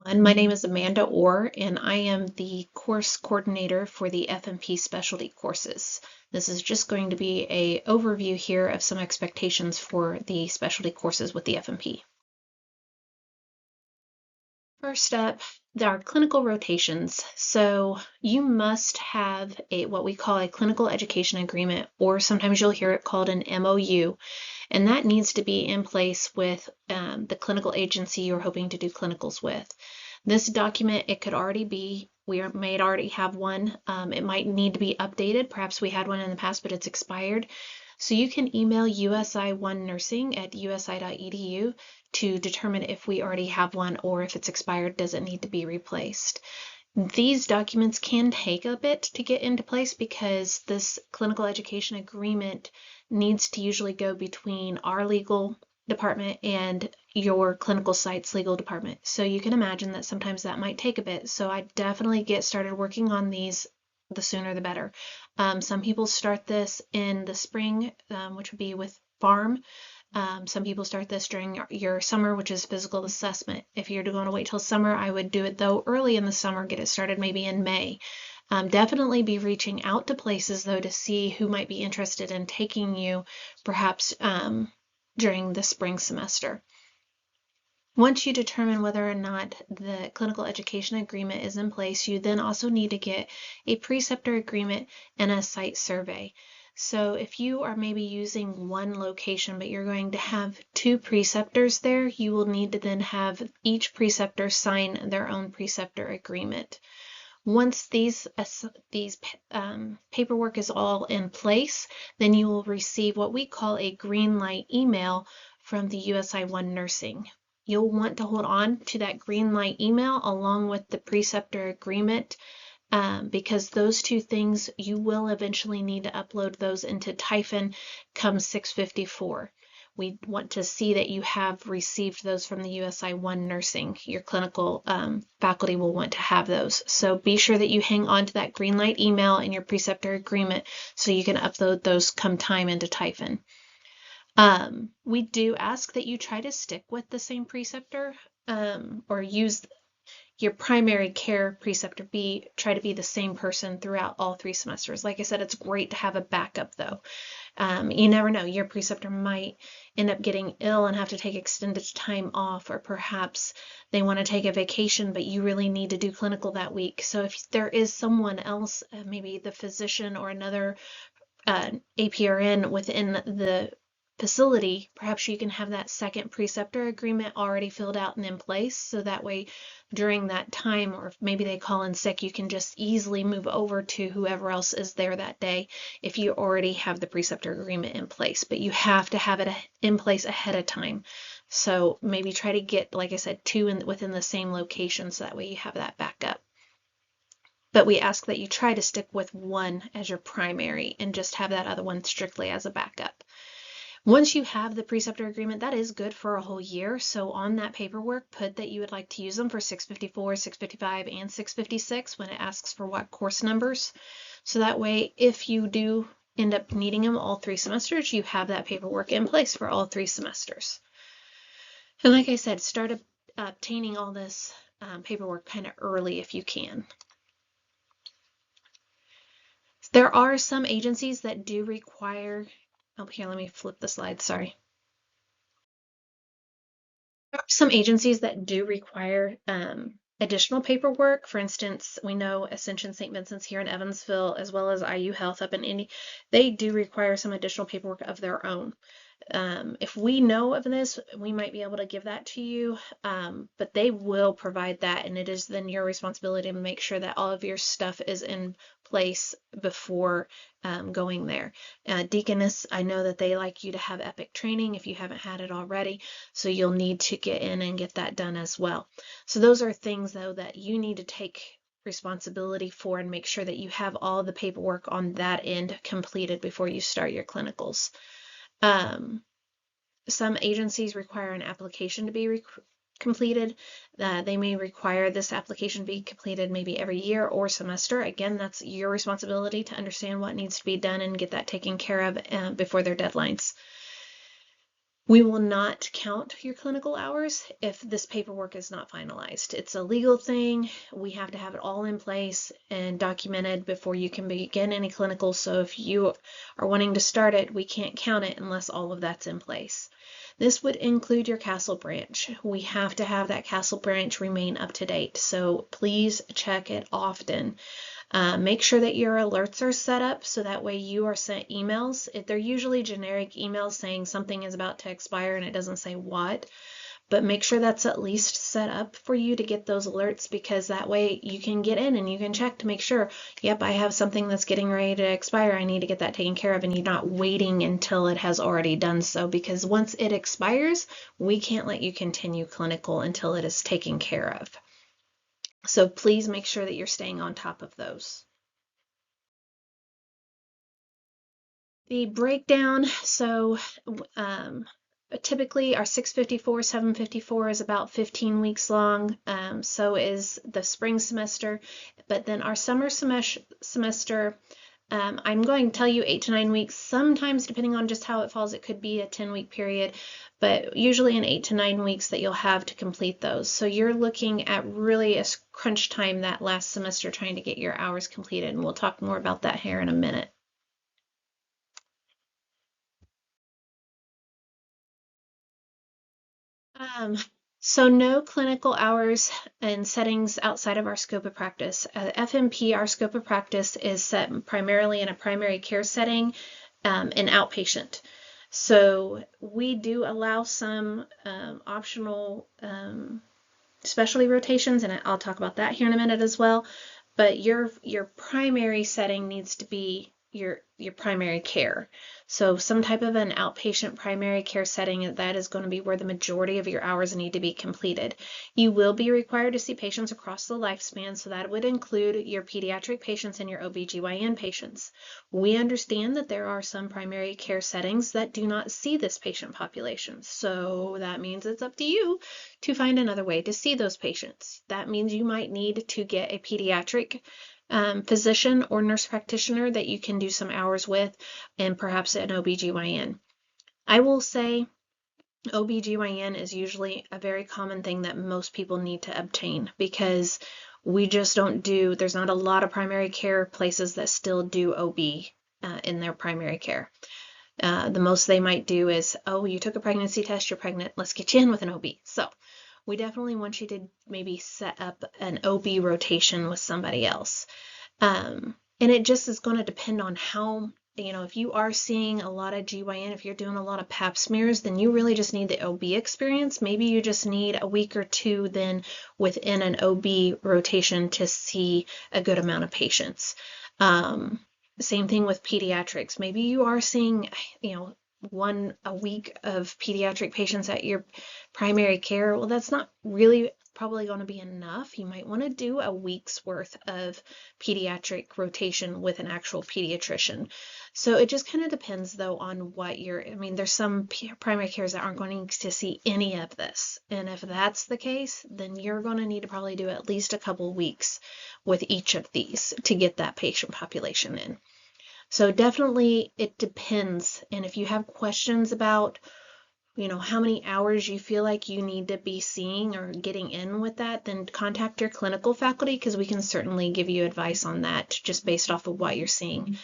And my name is Amanda Orr, and I am the course coordinator for the FNP specialty courses. This is just going to be an overview here of some expectations for the specialty courses with the FNP. First up, there are clinical rotations. So you must have what we call a clinical education agreement, or sometimes you'll hear it called an MOU, and that needs to be in place with the clinical agency you're hoping to do clinicals with. This document, it could already be, we may already have one. It might need to be updated. Perhaps we had one in the past, but it's expired. So you can email USI1nursing at usi.edu to determine if we already have one, or if it's expired, does it need to be replaced. These documents can take a bit to get into place because this clinical education agreement needs to usually go between our legal department and your clinical site's legal department. So you can imagine that sometimes that might take a bit. So I definitely get started working on these, the sooner the better. Some people start this in the spring, which would be with farm. Some people start this during your summer, which is physical assessment. If you're going to wait till summer, I would do it though early in the summer, get it started maybe in May. Definitely be reaching out to places though to see who might be interested in taking you perhaps during the spring semester. Once you determine whether or not the clinical education agreement is in place, you then also need to get a preceptor agreement and a site survey. So if you are maybe using one location, but you're going to have two preceptors there, you will need to then have each preceptor sign their own preceptor agreement. Once these paperwork is all in place, then you will receive what we call a green light email from the USI1nursing. You'll want to hold on to that green light email along with the preceptor agreement, because those two things, you will eventually need to upload those into Typhon come 654. We want to see that you have received those from the USI1nursing. Your clinical faculty will want to have those. So be sure that you hang on to that green light email and your preceptor agreement so you can upload those come time into Typhon. We do ask that you try to stick with the same preceptor, or use your primary care preceptor, try to be the same person throughout all 3 semesters. Like I said, it's great to have a backup though. You never know, your preceptor might end up getting ill and have to take extended time off, or perhaps they want to take a vacation, but you really need to do clinical that week. So if there is someone else, maybe the physician or another APRN within the facility, perhaps you can have that second preceptor agreement already filled out and in place, so that way during that time, or if maybe they call in sick, you can just easily move over to whoever else is there that day if you already have the preceptor agreement in place. But you have to have it in place ahead of time. So maybe try to get, like I said, 2 within the same location, so that way you have that backup. But we ask that you try to stick with one as your primary and just have that other one strictly as a backup. Once you have the preceptor agreement, that is good for a whole year. So on that paperwork, put that you would like to use them for 654, 655, and 656 when it asks for what course numbers. So that way, if you do end up needing them all 3 semesters, you have that paperwork in place for all 3 semesters. And like I said, start obtaining all this paperwork kind of early if you can. There are some agencies that do require, oh, here, let me flip the slide, sorry. There are some agencies that do require additional paperwork. For instance, we know Ascension St. Vincent's here in Evansville, as well as IU Health up in Indy. They do require some additional paperwork of their own. If we know of this, we might be able to give that to you, but they will provide that, and it is then your responsibility to make sure that all of your stuff is in place before going there. Deaconess, I know that they like you to have EPIC training if you haven't had it already, so you'll need to get in and get that done as well. So those are things though that you need to take responsibility for and make sure that you have all the paperwork on that end completed before you start your clinicals. Some agencies require an application to be completed. They may require this application to be completed maybe every year or semester. Again, that's your responsibility to understand what needs to be done and get that taken care of before their deadlines. We will not count your clinical hours if this paperwork is not finalized. It's a legal thing. We have to have it all in place and documented before you can begin any clinical. So if you are wanting to start it, we can't count it unless all of that's in place. This would include your Castle branch. We have to have that Castle branch remain up to date. So please check it often. Make sure that your alerts are set up so that way you are sent emails. They're usually generic emails saying something is about to expire and it doesn't say what, but make sure that's at least set up for you to get those alerts, because that way you can get in and you can check to make sure, yep, I have something that's getting ready to expire. I need to get that taken care of, and you're not waiting until it has already done so, because once it expires, we can't let you continue clinical until it is taken care of. So please make sure that you're staying on top of those. The breakdown, so typically our 654, 754 is about 15 weeks long. So is the spring semester, but then our summer semester, I'm going to tell you 8 to 9 weeks. Sometimes, depending on just how it falls, it could be a 10-week period, but usually in 8 to 9 weeks that you'll have to complete those. So you're looking at really a crunch time that last semester trying to get your hours completed, and we'll talk more about that here in a minute. So no clinical hours and settings outside of our scope of practice. FNP, our scope of practice, is set primarily in a primary care setting and outpatient. So we do allow some optional specialty rotations, and I'll talk about that here in a minute as well. But your primary setting needs to be your primary care. So some type of an outpatient primary care setting, that is going to be where the majority of your hours need to be completed. You will be required to see patients across the lifespan, so that would include your pediatric patients and your OBGYN patients. We understand that there are some primary care settings that do not see this patient population, so that means it's up to you to find another way to see those patients. That means you might need to get a pediatric physician or nurse practitioner that you can do some hours with, and perhaps an OBGYN. I will say OBGYN is usually a very common thing that most people need to obtain, because we just don't do, there's not a lot of primary care places that still do OB in their primary care. The most they might do is, oh, you took a pregnancy test, you're pregnant, let's get you in with an OB. So we definitely want you to maybe set up an OB rotation with somebody else. And it just is going to depend on how, if you are seeing a lot of GYN, if you're doing a lot of pap smears, then you really just need the OB experience. Maybe you just need a week or two then within an OB rotation to see a good amount of patients. Same thing with pediatrics. Maybe you are seeing, a week of pediatric patients at your primary care. Well, that's not really probably going to be enough. You might want to do a week's worth of pediatric rotation with an actual pediatrician. So it just kind of depends though on what there's some primary cares that aren't going to see any of this. And if that's the case, then you're going to need to probably do at least a couple weeks with each of these to get that patient population in. So definitely it depends. And if you have questions about, how many hours you feel like you need to be seeing or getting in with that, then contact your clinical faculty, because we can certainly give you advice on that just based off of what you're seeing.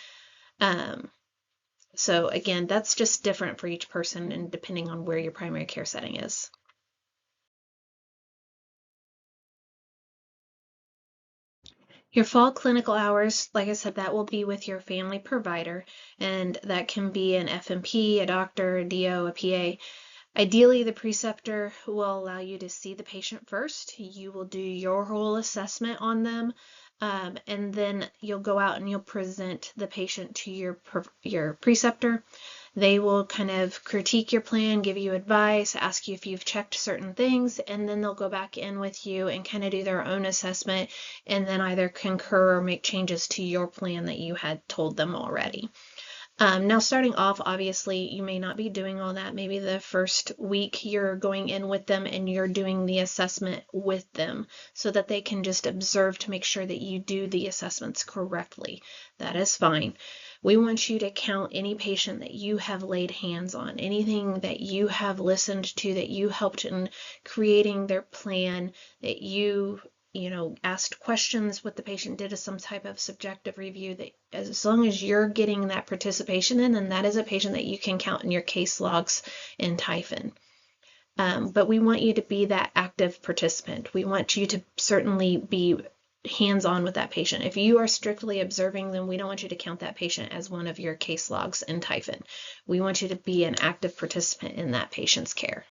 So again, that's just different for each person and depending on where your primary care setting is. Your fall clinical hours, like I said, that will be with your family provider, and that can be an FNP, a doctor, a DO, a PA. Ideally, the preceptor will allow you to see the patient first. You will do your whole assessment on them, and then you'll go out and you'll present the patient to your preceptor. They will kind of critique your plan, give you advice, ask you if you've checked certain things, and then they'll go back in with you and kind of do their own assessment and then either concur or make changes to your plan that you had told them already. Now, starting off, obviously, you may not be doing all that. Maybe the first week you're going in with them and you're doing the assessment with them so that they can just observe to make sure that you do the assessments correctly. That is fine. We want you to count any patient that you have laid hands on, anything that you have listened to, that you helped in creating their plan, that you asked questions with the patient, did some type of subjective review, that as long as you're getting that participation in, then that is a patient that you can count in your case logs in Typhon. But we want you to be that active participant. We want you to certainly be hands-on with that patient. If you are strictly observing, then we don't want you to count that patient as one of your case logs in Typhon. We want you to be an active participant in that patient's care.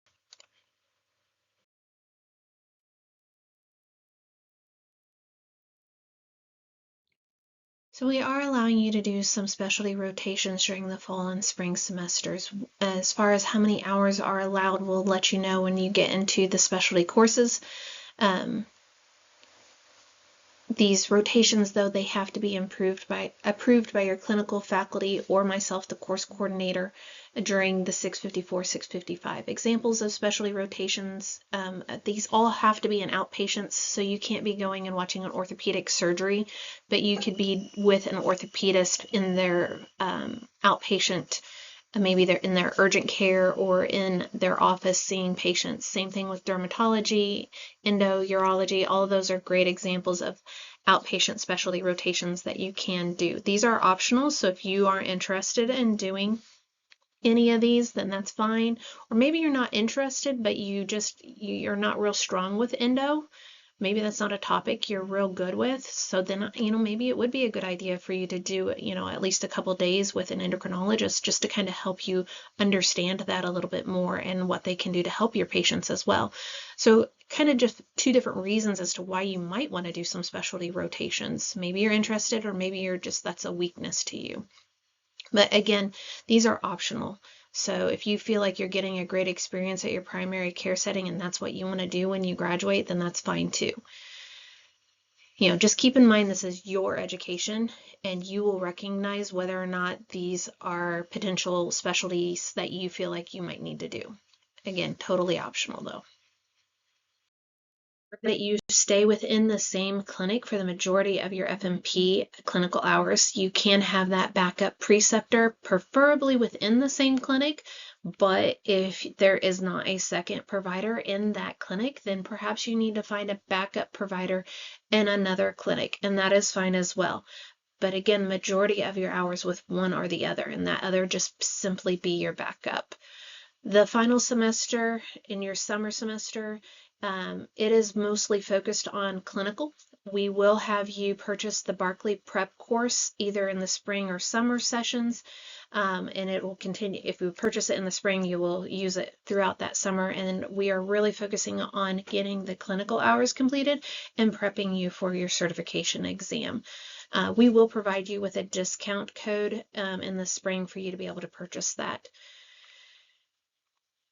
So we are allowing you to do some specialty rotations during the fall and spring semesters. As far as how many hours are allowed, we'll let you know when you get into the specialty courses. These rotations, though, they have to be approved by your clinical faculty or myself, the course coordinator, during the 654, 655. Examples of specialty rotations, these all have to be in outpatients, so you can't be going and watching an orthopedic surgery, but you could be with an orthopedist in their outpatient. Maybe they're in their urgent care or in their office seeing patients. Same thing with dermatology, endo, urology. All of those are great examples of outpatient specialty rotations that you can do. These are optional, so if you are interested in doing any of these, then that's fine. Or maybe you're not interested, but you're not real strong with endo. Maybe that's not a topic you're real good with. So then, maybe it would be a good idea for you to do, at least a couple days with an endocrinologist just to kind of help you understand that a little bit more and what they can do to help your patients as well. So kind of just two different reasons as to why you might want to do some specialty rotations. Maybe you're interested, or maybe that's a weakness to you. But again, these are optional. So if you feel like you're getting a great experience at your primary care setting and that's what you want to do when you graduate, then that's fine too. Just keep in mind this is your education, and you will recognize whether or not these are potential specialties that you feel like you might need to do. Again, totally optional though. That you stay within the same clinic for the majority of your FNP clinical hours. You can have that backup preceptor, preferably within the same clinic, but if there is not a second provider in that clinic, then perhaps you need to find a backup provider in another clinic, and that is fine as well. But again, majority of your hours with one or the other, and that other just simply be your backup. The final semester in your summer semester, it is mostly focused on clinical. We will have you purchase the Barkley Prep course either in the spring or summer sessions, and it will continue. If you purchase it in the spring, you will use it throughout that summer, and we are really focusing on getting the clinical hours completed and prepping you for your certification exam. We will provide you with a discount code in the spring for you to be able to purchase that.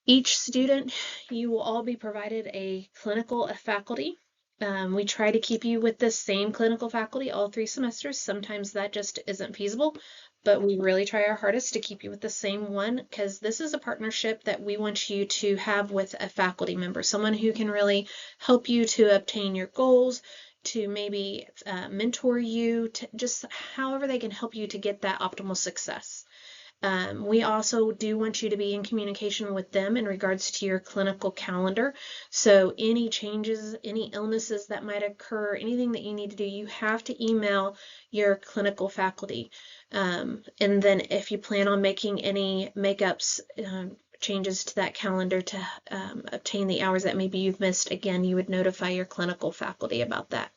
Each student, you will all be provided a clinical faculty. We try to keep you with the same clinical faculty all 3 semesters. Sometimes that just isn't feasible, but we really try our hardest to keep you with the same one, because this is a partnership that we want you to have with a faculty member, someone who can really help you to obtain your goals, to maybe mentor you, to just however they can help you to get that optimal success. We also do want you to be in communication with them in regards to your clinical calendar. So any changes, any illnesses that might occur, anything that you need to do, you have to email your clinical faculty. And then if you plan on making any makeups, changes to that calendar to obtain the hours that maybe you've missed, again, you would notify your clinical faculty about that.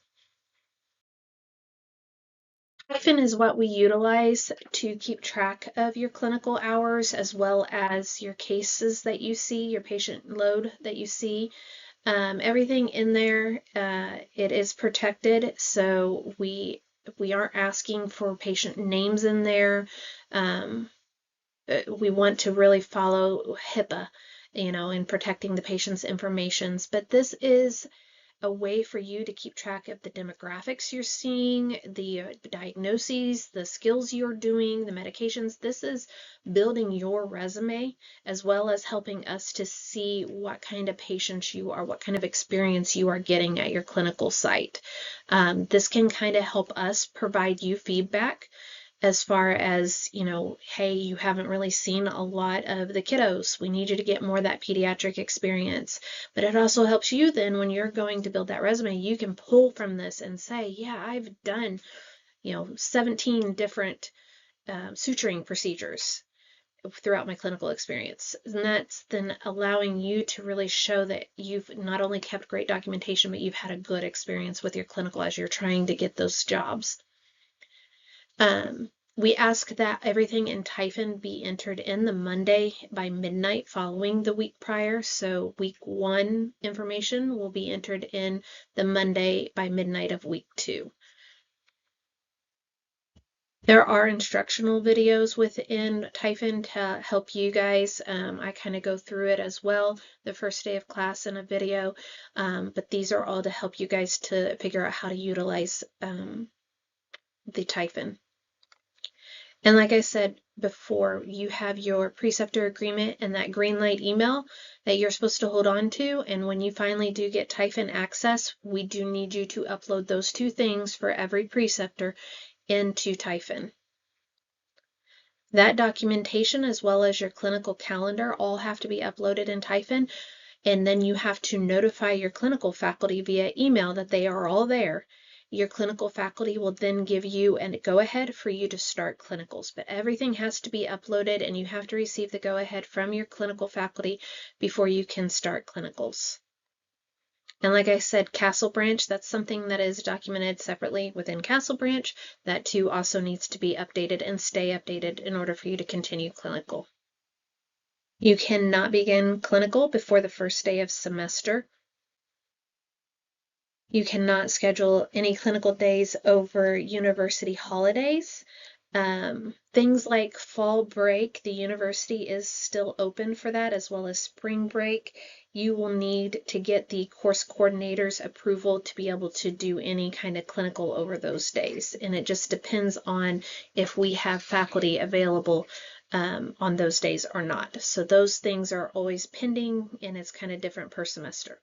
Typhon is what we utilize to keep track of your clinical hours as well as your cases that you see, your patient load that you see. Everything in there, it is protected, so we aren't asking for patient names in there. We want to really follow HIPAA, in protecting the patient's information. But this is a way for you to keep track of the demographics you're seeing, the diagnoses, the skills you're doing, the medications. This is building your resume as well as helping us to see what kind of patients you are, what kind of experience you are getting at your clinical site. This can kind of help us provide you feedback as far as, hey, you haven't really seen a lot of the kiddos. We need you to get more of that pediatric experience. But it also helps you then when you're going to build that resume, you can pull from this and say, yeah, I've done, 17 different suturing procedures throughout my clinical experience. And that's then allowing you to really show that you've not only kept great documentation, but you've had a good experience with your clinical as you're trying to get those jobs. We ask that everything in Typhon be entered in the Monday by midnight following the week prior. So week 1 information will be entered in the Monday by midnight of week 2. There are instructional videos within Typhon to help you guys. I kind of go through it as well, the first day of class in a video, but these are all to help you guys to figure out how to utilize the Typhon. And like I said before, you have your preceptor agreement and that green light email that you're supposed to hold on to. And when you finally do get Typhon access, we do need you to upload those 2 things for every preceptor into Typhon. That documentation, as well as your clinical calendar, all have to be uploaded in Typhon. And then you have to notify your clinical faculty via email that they are all there. Your clinical faculty will then give you a go-ahead for you to start clinicals, but everything has to be uploaded and you have to receive the go-ahead from your clinical faculty before you can start clinicals. And like I said, Castle Branch, that's something that is documented separately within Castle Branch. That too also needs to be updated and stay updated in order for you to continue clinical. You cannot begin clinical before the first day of semester. You cannot schedule any clinical days over university holidays. Things like fall break, the university is still open for that, as well as spring break. You will need to get the course coordinator's approval to be able to do any kind of clinical over those days. And it just depends on if we have faculty available on those days or not. So those things are always pending, and it's kind of different per semester.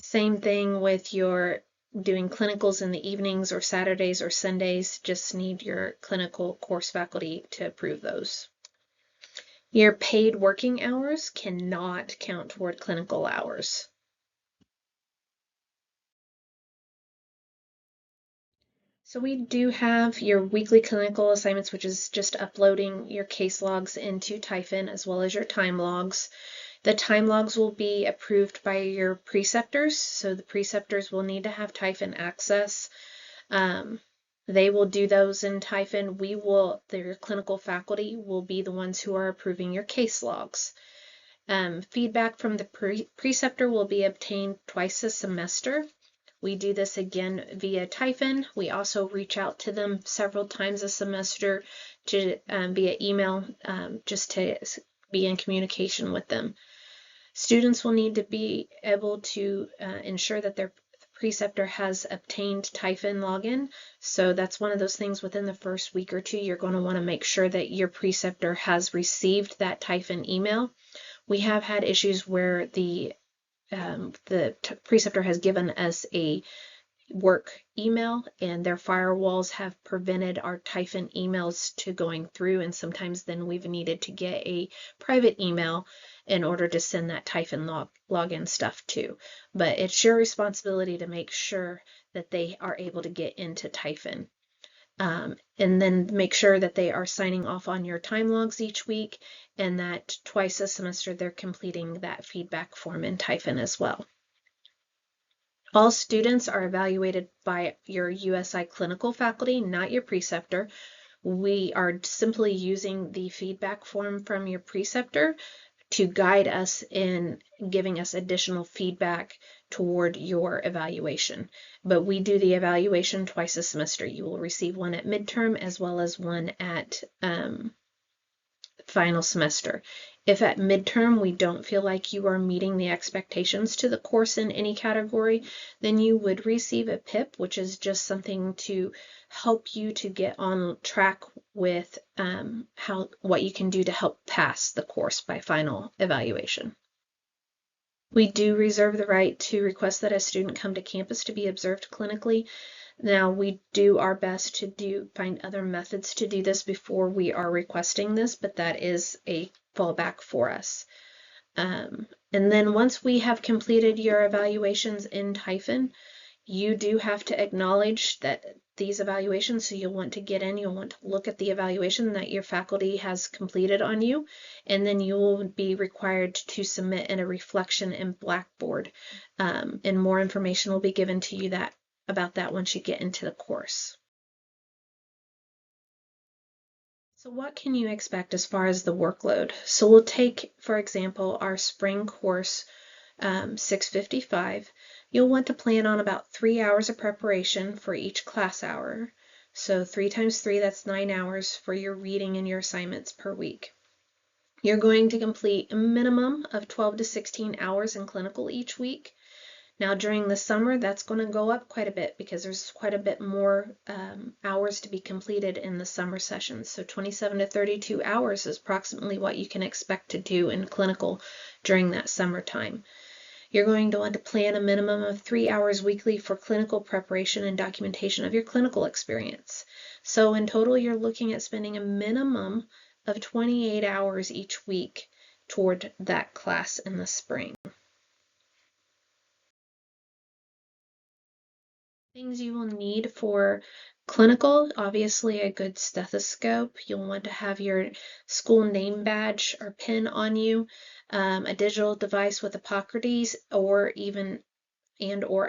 Same thing with your doing clinicals in the evenings or Saturdays or Sundays. Just need your clinical course faculty to approve those. Your paid working hours cannot count toward clinical hours. So we do have your weekly clinical assignments, which is just uploading your case logs into Typhon, as well as your time logs. The time logs will be approved by your preceptors, so the preceptors will need to have Typhon access. They will do those in Typhon. Their clinical faculty will be the ones who are approving your case logs. Feedback from the preceptor will be obtained twice a semester. We do this again via Typhon. We also reach out to them several times a semester via email, just to be in communication with them. Students will need to be able to ensure that their preceptor has obtained Typhon login. So that's one of those things within the first week or 2, you're going to want to make sure that your preceptor has received that Typhon email. We have had issues where the preceptor has given us a work email and their firewalls have prevented our Typhon emails to going through, and sometimes then we've needed to get a private email in order to send that Typhon login stuff to. But it's your responsibility to make sure that they are able to get into Typhon. And then make sure that they are signing off on your time logs each week, and that twice a semester they're completing that feedback form in Typhon as well. All students are evaluated by your USI clinical faculty, not your preceptor. We are simply using the feedback form from your preceptor to guide us in giving us additional feedback toward your evaluation. But we do the evaluation twice a semester. You will receive one at midterm as well as one at final semester. If at midterm we don't feel like you are meeting the expectations to the course in any category, then you would receive a PIP, which is just something to help you to get on track with what you can do to help pass the course by final evaluation. We do reserve the right to request that a student come to campus to be observed clinically. Now, we do our best to find other methods to do this before we are requesting this, but that is a fallback for us. And then once we have completed your evaluations in Typhon, you do have to acknowledge that these evaluations, so you'll want to get in, you'll want to look at the evaluation that your faculty has completed on you, and then you will be required to submit in a reflection in Blackboard, and more information will be given to you about that once you get into the course. So what can you expect as far as the workload? So we'll take, for example, our spring course 655. You'll want to plan on about 3 hours of preparation for each class hour. So 3 times 3, that's 9 hours for your reading and your assignments per week. You're going to complete a minimum of 12 to 16 hours in clinical each week. Now during the summer, that's going to go up quite a bit because there's quite a bit more hours to be completed in the summer sessions. So 27 to 32 hours is approximately what you can expect to do in clinical during that summertime. You're going to want to plan a minimum of 3 hours weekly for clinical preparation and documentation of your clinical experience. So in total, you're looking at spending a minimum of 28 hours each week toward that class in the spring. Things you will need for clinical, obviously a good stethoscope. You'll want to have your school name badge or pin on you, a digital device with Epocrates or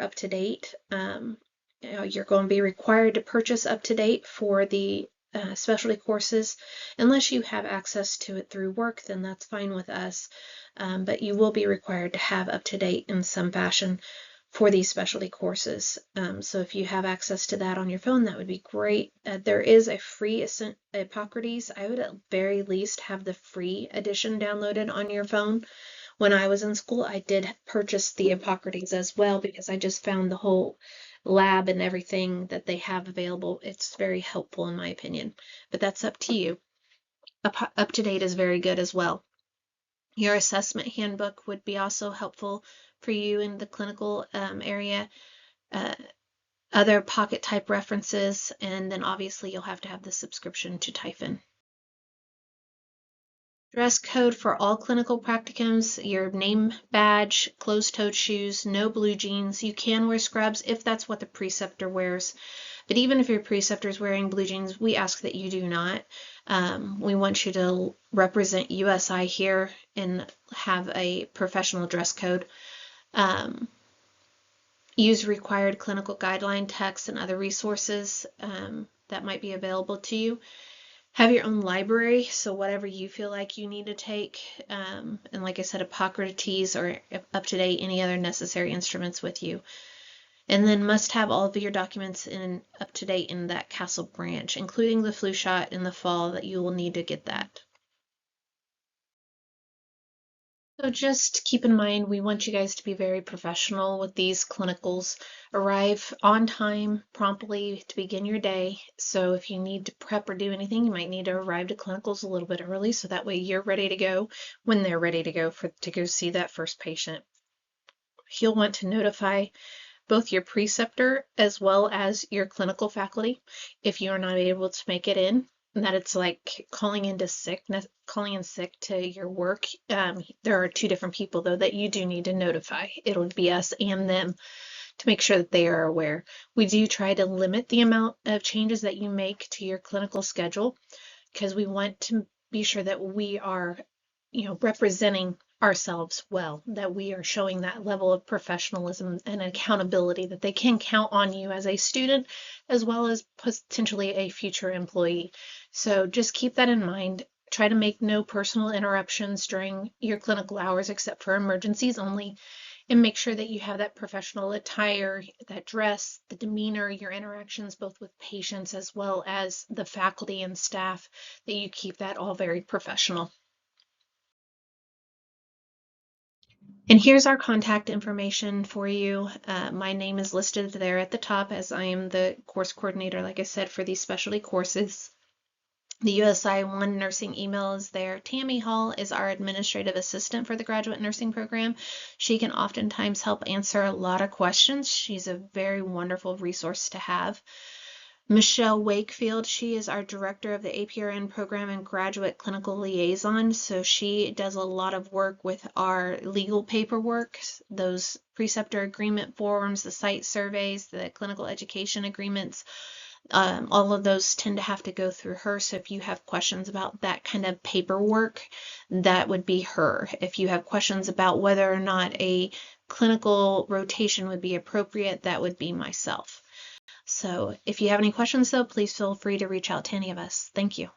up to date. You're going to be required to purchase up to date for the specialty courses. Unless you have access to it through work, then that's fine with us. But you will be required to have up to date in some fashion for these specialty courses. So if you have access to that on your phone, that would be great. There is a free Epocrates. I would at very least have the free edition downloaded on your phone. When I was in school, I did purchase the Epocrates as well because I just found the whole lab and everything that they have available. It's very helpful in my opinion, but that's up to you. Up to date is very good as well. Your assessment handbook would be also helpful for you in the clinical area. Other pocket type references, and then obviously you'll have to have the subscription to Typhon. Dress code for all clinical practicums, your name badge, closed-toed shoes, no blue jeans. You can wear scrubs if that's what the preceptor wears. But even if your preceptor is wearing blue jeans, we ask that you do not. We want you to represent USI here and have a professional dress code. Use required clinical guideline texts and other resources that might be available to you. Have your own library, so whatever you feel like you need to take, and like I said, Epocrates or up to date, any other necessary instruments with you. And then must have all of your documents up to date in that Castle branch, including the flu shot in the fall that you will need to get that. So just keep in mind, we want you guys to be very professional with these clinicals. Arrive on time, promptly to begin your day. So if you need to prep or do anything, you might need to arrive to clinicals a little bit early so that way you're ready to go when they're ready to go to go see that first patient. You'll want to notify both your preceptor as well as your clinical faculty if you are not able to make it in. And that it's like calling in sick to your work. There are 2 different people though that you do need to notify. It'll be us and them to make sure that they are aware. We do try to limit the amount of changes that you make to your clinical schedule because we want to be sure that we are, representing ourselves well, that we are showing that level of professionalism and accountability that they can count on you as a student as well as potentially a future employee. So just keep that in mind. Try to make no personal interruptions during your clinical hours except for emergencies only, and make sure that you have that professional attire, that dress, the demeanor, your interactions both with patients as well as the faculty and staff, that you keep that all very professional. And here's our contact information for you. My name is listed there at the top as I am the course coordinator, like I said, for these specialty courses. The USI 1 nursing email is there. Tammy Hall is our administrative assistant for the graduate nursing program. She can oftentimes help answer a lot of questions. She's a very wonderful resource to have. Michelle Wakefield, she is our director of the APRN program and graduate clinical liaison. So she does a lot of work with our legal paperwork, those preceptor agreement forms, the site surveys, the clinical education agreements. All of those tend to have to go through her. So if you have questions about that kind of paperwork, that would be her. If you have questions about whether or not a clinical rotation would be appropriate, that would be myself. So if you have any questions, though, please feel free to reach out to any of us. Thank you.